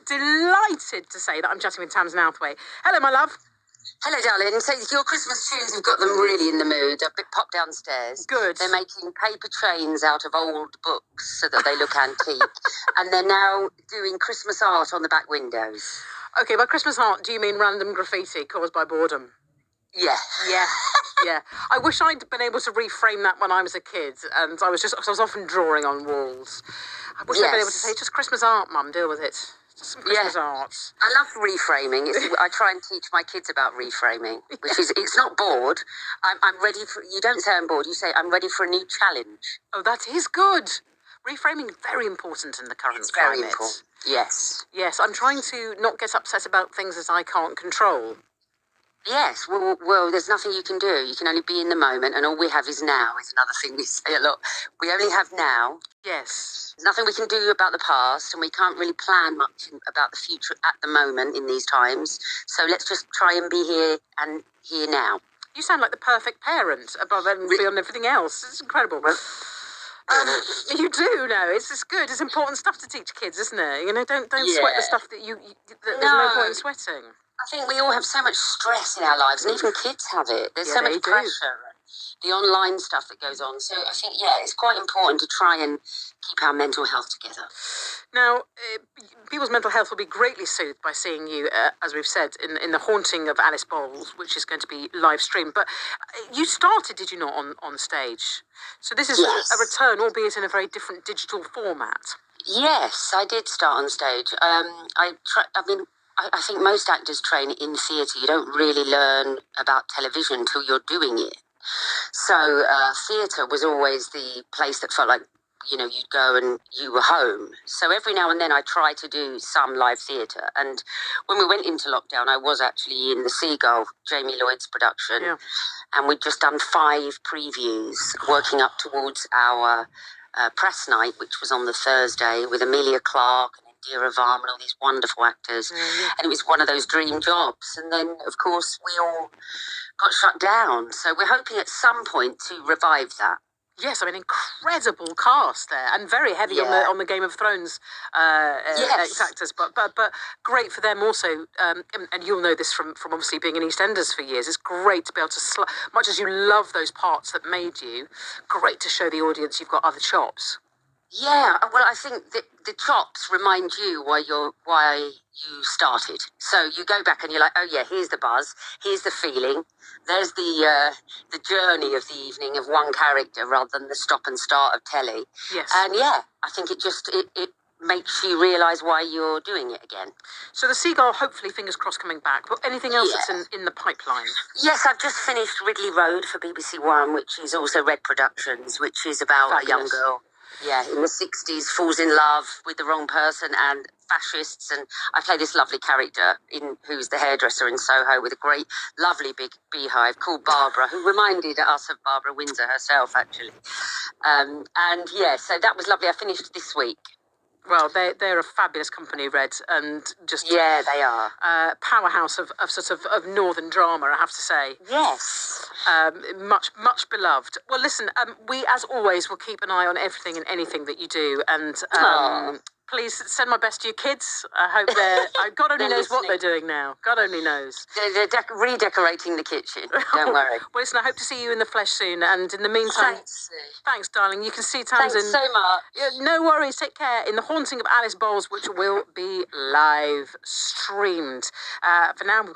Delighted to say that I'm chatting with Tamzin Outhwaite. Hello, my love. Hello, darling. So your Christmas tunes have got them really in the mood. I've pop downstairs. Good. They're making paper trains out of old books so that they look antique. And they're now doing Christmas art on the back windows. Okay, by Christmas art, do you mean random graffiti caused by boredom? Yeah. Yeah. Yeah. I wish I'd been able to reframe that when I was a kid, and I was often drawing on walls. I wish I'd been able to say, just Christmas art, Mum, deal with it. Just some Christmas art. I love reframing. I try and teach my kids about reframing, which is, it's not bored. I'm ready for, you don't say I'm bored, you say I'm ready for a new challenge. Oh, that is good. Reframing, very important in the current climate. Very important. Yes. Yes, I'm trying to not get upset about things that I can't control. Yes, well, there's nothing you can do. You can only be in the moment, and all we have is now, is another thing we say a lot. We only have now. Yes. There's nothing we can do about the past, and we can't really plan much about the future at the moment in these times. So let's just try and be here and here now. You sound like the perfect parent, above and beyond everything else. It's incredible. You do know. It's good. It's important stuff to teach kids, isn't it? You know, don't sweat the stuff that there's no point in sweating. I think we all have so much stress in our lives, and even kids have it. There's so much pressure, the online stuff that goes on. So I think, it's quite important to try and keep our mental health together. Now, people's mental health will be greatly soothed by seeing you, as we've said, in The Haunting of Alice Bowles, which is going to be live streamed. But you started, did you not, on stage? So this is a return, albeit in a very different digital format. Yes, I did start on stage. I think most actors train in theatre. You don't really learn about television until you're doing it. So theatre was always the place that felt like, you'd go and you were home. So every now and then I try to do some live theatre. And when we went into lockdown, I was actually in the Seagull, Jamie Lloyd's production. Yeah. And we'd just done 5 previews, working up towards our press night, which was on the Thursday, with Emilia Clarke and Indira Varma and all these wonderful actors. And it was one of those dream jobs. And then, of course, we all got shut down. So we're hoping at some point to revive that. Yes, I mean, incredible cast there, and very heavy on the Game of Thrones actors, but great for them also. And you'll know this from obviously being in EastEnders for years. It's great to be able to, much as you love those parts that made you, great to show the audience you've got other chops. Yeah, well, I think the chops remind you why you started. So you go back and you're like, oh yeah, here's the buzz, here's the feeling, there's the journey of the evening of one character rather than the stop and start of telly. Yes. And I think it makes you realise why you're doing it again. So the Seagull, hopefully, fingers crossed, coming back. But anything else that's in the pipeline? Yes, I've just finished Ridley Road for BBC One, which is also Red Productions, which is about a young girl. Yeah, in the 60s, falls in love with the wrong person and fascists. And I play this lovely character who's the hairdresser in Soho with a great, lovely big beehive called Barbara, who reminded us of Barbara Windsor herself, actually. So that was lovely. I finished this week. Well, they're a fabulous company, Red, and just they are powerhouse of northern drama, I have to say. Yes, much beloved. Well, listen, we as always will keep an eye on everything and anything that you do, and please send my best to your kids. I hope God only knows what they're doing now. God only knows. They're redecorating the kitchen. Don't worry. Well, listen, I hope to see you in the flesh soon. And in the meantime, thanks, darling. You can see Tamzin. Thanks so much. No worries. Take care. In The Haunting of Alice Bowles, which will be live streamed. For now.